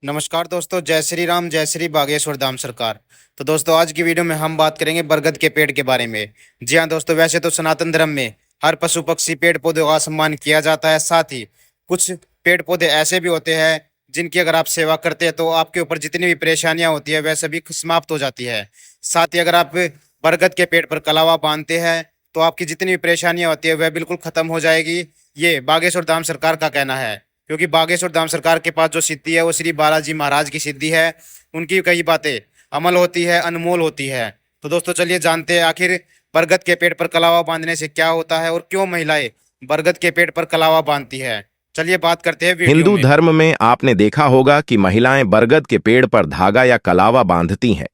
नमस्कार दोस्तों, जय श्री राम, जय श्री बागेश्वर धाम सरकार। तो दोस्तों, आज की वीडियो में हम बात करेंगे बरगद के पेड़ के बारे में। जी हाँ दोस्तों, वैसे तो सनातन धर्म में हर पशु पक्षी पेड़ पौधों का सम्मान किया जाता है। साथ ही कुछ पेड़ पौधे ऐसे भी होते हैं जिनकी अगर आप सेवा करते हैं तो आपके ऊपर जितनी भी परेशानियां होती है वह सभी समाप्त हो जाती है। साथ ही अगर आप बरगद के पेड़ पर कलावा बांधते हैं तो आपकी जितनी भी परेशानियां होती है वह बिल्कुल खत्म हो जाएगी। ये बागेश्वर धाम सरकार का कहना है, क्योंकि बागेश्वर धाम सरकार के पास जो सिद्धि है वो श्री बालाजी महाराज की सिद्धि है। उनकी कई बातें अमल होती है, अनमोल होती है। तो दोस्तों चलिए जानते हैं आखिर बरगद के पेड़ पर कलावा बांधने से क्या होता है और क्यों महिलाएं बरगद के पेड़ पर कलावा बांधती है। चलिए बात करते हैं वीडियो हिंदू में। धर्म में आपने देखा होगा कि महिलाएं बरगद के पेड़ पर धागा या कलावा बांधती हैं।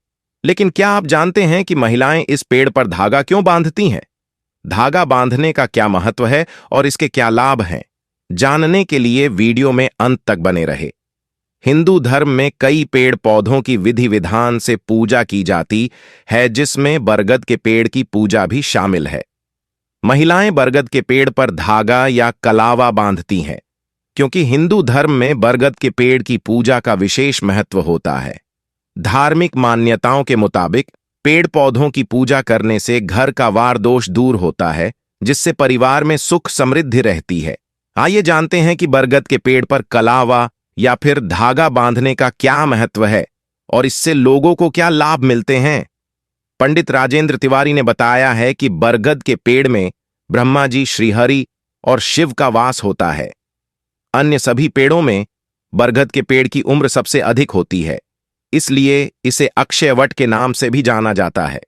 लेकिन क्या आप जानते हैं कि महिलाएं इस पेड़ पर धागा क्यों बांधती हैं? धागा बांधने का क्या महत्व है और इसके क्या लाभ हैं? जानने के लिए वीडियो में अंत तक बने रहे। हिंदू धर्म में कई पेड़ पौधों की विधि विधान से पूजा की जाती है, जिसमें बरगद के पेड़ की पूजा भी शामिल है। महिलाएं बरगद के पेड़ पर धागा या कलावा बांधती हैं क्योंकि हिंदू धर्म में बरगद के पेड़ की पूजा का विशेष महत्व होता है। धार्मिक मान्यताओं के मुताबिक पेड़ पौधों की पूजा करने से घर का वार दोष दूर होता है, जिससे परिवार में सुख समृद्धि रहती है। आइए जानते हैं कि बरगद के पेड़ पर कलावा या फिर धागा बांधने का क्या महत्व है और इससे लोगों को क्या लाभ मिलते हैं। पंडित राजेंद्र तिवारी ने बताया है कि बरगद के पेड़ में ब्रह्मा जी, श्रीहरि और शिव का वास होता है। अन्य सभी पेड़ों में बरगद के पेड़ की उम्र सबसे अधिक होती है, इसलिए इसे अक्षयवट के नाम से भी जाना जाता है।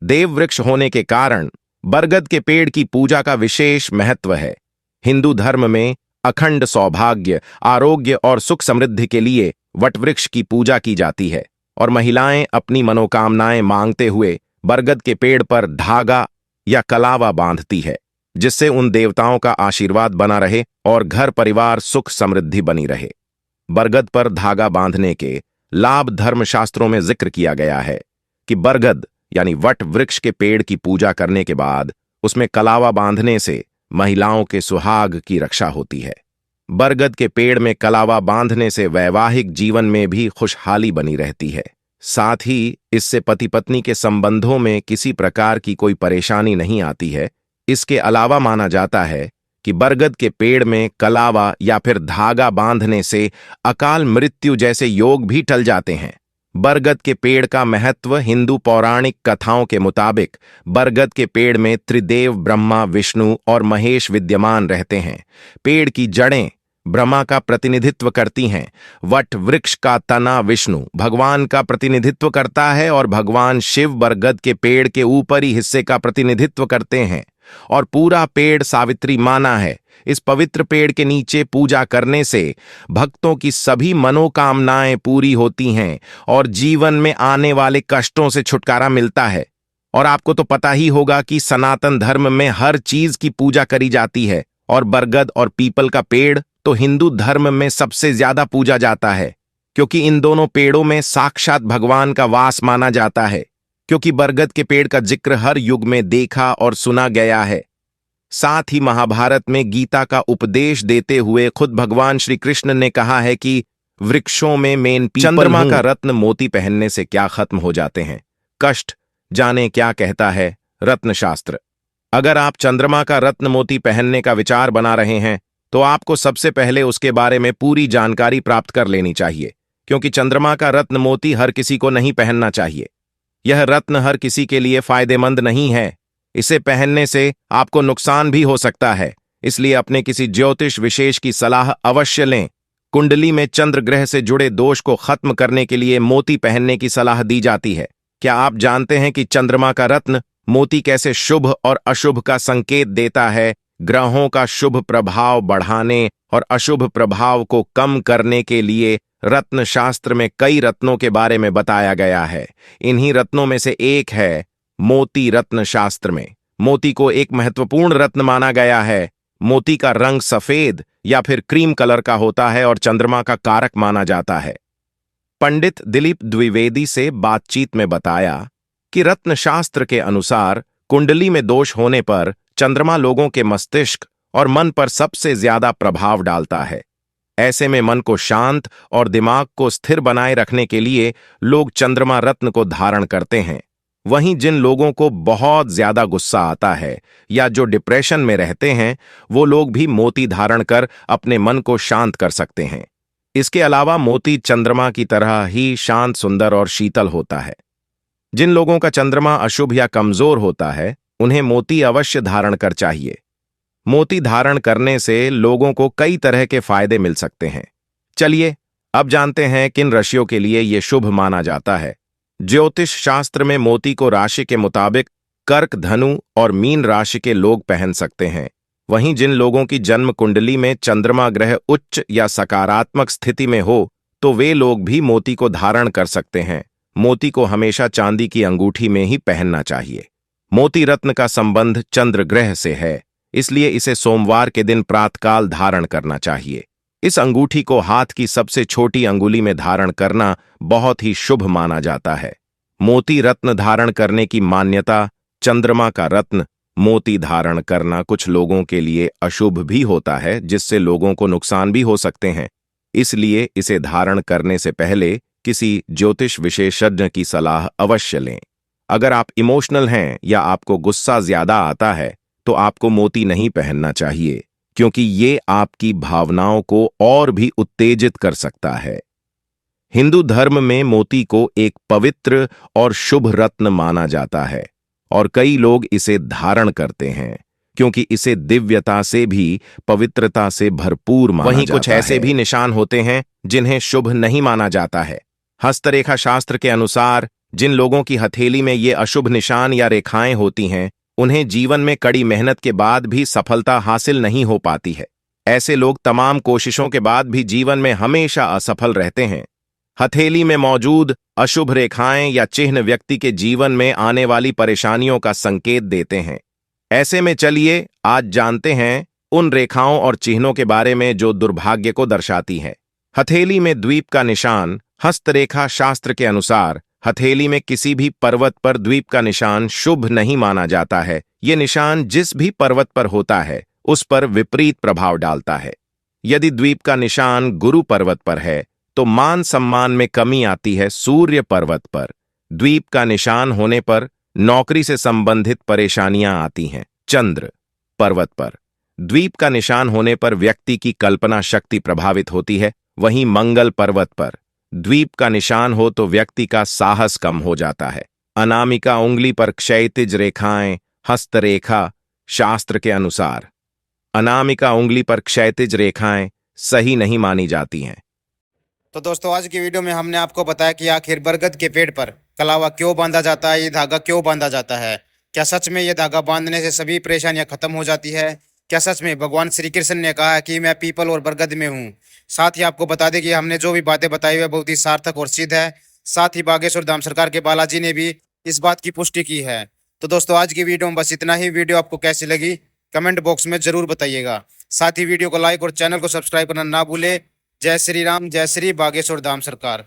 देव वृक्ष होने के कारण बरगद के पेड़ की पूजा का विशेष महत्व है। हिंदू धर्म में अखंड सौभाग्य, आरोग्य और सुख समृद्धि के लिए वटवृक्ष की पूजा की जाती है और महिलाएं अपनी मनोकामनाएं मांगते हुए बरगद के पेड़ पर धागा या कलावा बांधती है, जिससे उन देवताओं का आशीर्वाद बना रहे और घर परिवार सुख समृद्धि बनी रहे। बरगद पर धागा बांधने के लाभ धर्मशास्त्रों में जिक्र किया गया है कि बरगद यानी वट वृक्ष के पेड़ की पूजा करने के बाद उसमें कलावा बांधने से महिलाओं के सुहाग की रक्षा होती है। बरगद के पेड़ में कलावा बांधने से वैवाहिक जीवन में भी खुशहाली बनी रहती है। साथ ही इससे पति पत्नी के संबंधों में किसी प्रकार की कोई परेशानी नहीं आती है। इसके अलावा माना जाता है कि बरगद के पेड़ में कलावा या फिर धागा बांधने से अकाल मृत्यु जैसे योग भी टल जाते हैं। बरगद के पेड़ का महत्व हिंदू पौराणिक कथाओं के मुताबिक बरगद के पेड़ में त्रिदेव ब्रह्मा, विष्णु और महेश विद्यमान रहते हैं। पेड़ की जड़ें ब्रह्मा का प्रतिनिधित्व करती हैं। वट वृक्ष का तना विष्णु भगवान का प्रतिनिधित्व करता है और भगवान शिव बरगद के पेड़ के ऊपरी हिस्से का प्रतिनिधित्व करते हैं और पूरा पेड़ सावित्री माना है। इस पवित्र पेड़ के नीचे पूजा करने से भक्तों की सभी मनोकामनाएं पूरी होती हैं और जीवन में आने वाले कष्टों से छुटकारा मिलता है। और आपको तो पता ही होगा कि सनातन धर्म में हर चीज की पूजा करी जाती है और बरगद और पीपल का पेड़ तो हिंदू धर्म में सबसे ज्यादा पूजा जाता है, क्योंकि इन दोनों पेड़ों में साक्षात भगवान का वास माना जाता है। क्योंकि बरगद के पेड़ का जिक्र हर युग में देखा और सुना गया है। साथ ही महाभारत में गीता का उपदेश देते हुए खुद भगवान श्री कृष्ण ने कहा है कि वृक्षों में मेन पीपल चंद्रमा का रत्न मोती पहनने से क्या खत्म हो जाते हैं कष्ट। जाने क्या कहता है रत्न शास्त्र। अगर आप चंद्रमा का रत्न मोती पहनने का विचार बना रहे हैं तो आपको सबसे पहले उसके बारे में पूरी जानकारी प्राप्त कर लेनी चाहिए, क्योंकि चंद्रमा का रत्न मोती हर किसी को नहीं पहनना चाहिए। यह रत्न हर किसी के लिए फायदेमंद नहीं है। इसे पहनने से आपको नुकसान भी हो सकता है, इसलिए अपने किसी ज्योतिष विशेष की सलाह अवश्य लें। कुंडली में चंद्र ग्रह से जुड़े दोष को खत्म करने के लिए मोती पहनने की सलाह दी जाती है। क्या आप जानते हैं कि चंद्रमा का रत्न मोती कैसे शुभ और अशुभ का संकेत देता है? ग्रहों का शुभ प्रभाव बढ़ाने और अशुभ प्रभाव को कम करने के लिए रत्न शास्त्र में कई रत्नों के बारे में बताया गया है। इन्हीं रत्नों में से एक है मोती। रत्न शास्त्र में मोती को एक महत्वपूर्ण रत्न माना गया है। मोती का रंग सफेद या फिर क्रीम कलर का होता है और चंद्रमा का कारक माना जाता है। पंडित दिलीप द्विवेदी से बातचीत में बताया कि रत्न शास्त्र के अनुसार कुंडली में दोष होने पर चंद्रमा लोगों के मस्तिष्क और मन पर सबसे ज्यादा प्रभाव डालता है। ऐसे में मन को शांत और दिमाग को स्थिर बनाए रखने के लिए लोग चंद्रमा रत्न को धारण करते हैं। वहीं जिन लोगों को बहुत ज्यादा गुस्सा आता है या जो डिप्रेशन में रहते हैं, वो लोग भी मोती धारण कर अपने मन को शांत कर सकते हैं। इसके अलावा मोती चंद्रमा की तरह ही शांत, सुंदर और शीतल होता है। जिन लोगों का चंद्रमा अशुभ या कमजोर होता है, उन्हें मोती अवश्य धारण कर चाहिए। मोती धारण करने से लोगों को कई तरह के फायदे मिल सकते हैं। चलिए अब जानते हैं किन राशियों के लिए यह शुभ माना जाता है। ज्योतिष शास्त्र में मोती को राशि के मुताबिक कर्क, धनु और मीन राशि के लोग पहन सकते हैं। वहीं जिन लोगों की जन्म कुंडली में चंद्रमा ग्रह उच्च या सकारात्मक स्थिति में हो, तो वे लोग भी मोती को धारण कर सकते हैं। मोती को हमेशा चांदी की अंगूठी में ही पहनना चाहिए। मोती रत्न का संबंध चंद्र ग्रह से है, इसलिए इसे सोमवार के दिन प्रातःकाल धारण करना चाहिए। इस अंगूठी को हाथ की सबसे छोटी अंगुली में धारण करना बहुत ही शुभ माना जाता है। मोती रत्न धारण करने की मान्यता। चंद्रमा का रत्न मोती धारण करना कुछ लोगों के लिए अशुभ भी होता है, जिससे लोगों को नुकसान भी हो सकते हैं। इसलिए इसे धारण करने से पहले किसी ज्योतिष विशेषज्ञ की सलाह अवश्य लें। अगर आप इमोशनल हैं या आपको गुस्सा ज्यादा आता है, तो आपको मोती नहीं पहनना चाहिए, क्योंकि ये आपकी भावनाओं को और भी उत्तेजित कर सकता है। हिंदू धर्म में मोती को एक पवित्र और शुभ रत्न माना जाता है और कई लोग इसे धारण करते हैं, क्योंकि इसे दिव्यता से भी, पवित्रता से भरपूर माना जाता है। वहीं कुछ ऐसे भी निशान होते हैं जिन्हें शुभ नहीं माना जाता है। हस्तरेखा शास्त्र के अनुसार जिन लोगों की हथेली में ये अशुभ निशान या रेखाएं होती हैं, उन्हें जीवन में कड़ी मेहनत के बाद भी सफलता हासिल नहीं हो पाती है। ऐसे लोग तमाम कोशिशों के बाद भी जीवन में हमेशा असफल रहते हैं। हथेली में मौजूद अशुभ रेखाएं या चिन्ह व्यक्ति के जीवन में आने वाली परेशानियों का संकेत देते हैं। ऐसे में चलिए आज जानते हैं उन रेखाओं और चिन्हों के बारे में जो दुर्भाग्य को दर्शाती हैं। हथेली में द्वीप का निशान। हस्तरेखा शास्त्र के अनुसार हथेली में किसी भी पर्वत पर द्वीप का निशान शुभ नहीं माना जाता है। ये निशान जिस भी पर्वत पर होता है, उस पर विपरीत प्रभाव डालता है। यदि द्वीप का निशान गुरु पर्वत पर है, तो मान सम्मान में कमी आती है। सूर्य पर्वत पर द्वीप का निशान होने पर नौकरी से संबंधित परेशानियां आती हैं। चंद्र पर्वत पर द्वीप का निशान होने पर व्यक्ति की कल्पना शक्ति प्रभावित होती है। वहीं मंगल पर्वत पर द्वीप का निशान हो तो व्यक्ति का साहस कम हो जाता है। अनामिका उंगली पर क्षैतिज रेखाएं। हस्तरेखा शास्त्र के अनुसार अनामिका उंगली पर क्षैतिज रेखाएं सही नहीं मानी जाती हैं। तो दोस्तों आज की वीडियो में हमने आपको बताया कि आखिर बरगद के पेड़ पर कलावा क्यों बांधा जाता है, ये धागा क्यों बांधा जाता है। क्या सच में ये धागा बांधने से सभी परेशानियां खत्म हो जाती है? क्या सच में भगवान श्री कृष्ण ने कहा है कि मैं पीपल और बरगद में हूँ? साथ ही आपको बता दें कि हमने जो भी बातें बताई हुई बहुत ही सार्थक और सिद्ध है। साथ ही बागेश्वर धाम सरकार के बालाजी ने भी इस बात की पुष्टि की है। तो दोस्तों आज की वीडियो में बस इतना ही। वीडियो आपको कैसी लगी कमेंट बॉक्स में जरूर बताइएगा। साथ ही वीडियो को लाइक और चैनल को सब्सक्राइब करना ना भूले। जय श्री राम, जय श्री बागेश्वर धाम सरकार।